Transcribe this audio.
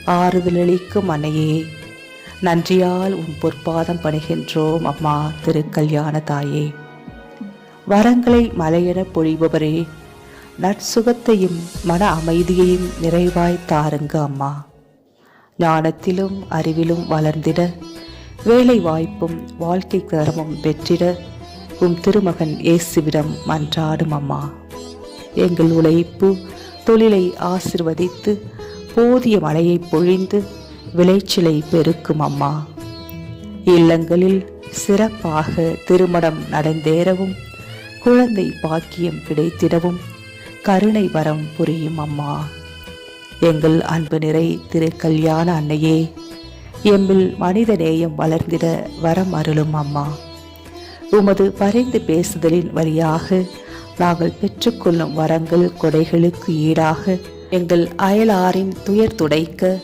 ஆறுதலளிக்கும் அன்னையே, நன்றியால் உன் பொற்பாதம் பணிகின்றோம் அம்மா திருக்கல்யாண தாயே. வரங்களை மலையென பொழிபவரே, நற்சுகத்தையும் மன அமைதியையும் நிறைவாய் தாருங்க அம்மா. ஞானத்திலும் அறிவிலும் வளர்ந்திட, வேலை வாய்ப்பும் வாழ்க்கை தரமும் பெற்றிட உம் திருமகன் இயேசுவிடம் மன்றாடும் அம்மா. எங்கள் உழைப்பு தொழிலை ஆசிர்வதித்து போதிய மழையை பொழிந்து விளைச்சலை பெருக்கும் அம்மா. இல்லங்களில் சிறப்பாக திருமணம் நடந்தேறவும் குழந்தை பாக்கியம் கிடைத்திடவும் கருணை வரம் புரியும் அம்மா. எங்கள் அன்பு நிறை திருக்கல்யாண அன்னையே, எம்மில் மனித நேயம் வளர்ந்திட வரம் அருளும் அம்மா. உமது பரிந்து பேசுதலின் வழியாக நாங்கள் பெற்றுக்கொள்ளும் வரங்கள் கொடைகளுக்கு ஈடாக எங்கள் அயலாரின் துயர் துடைக்க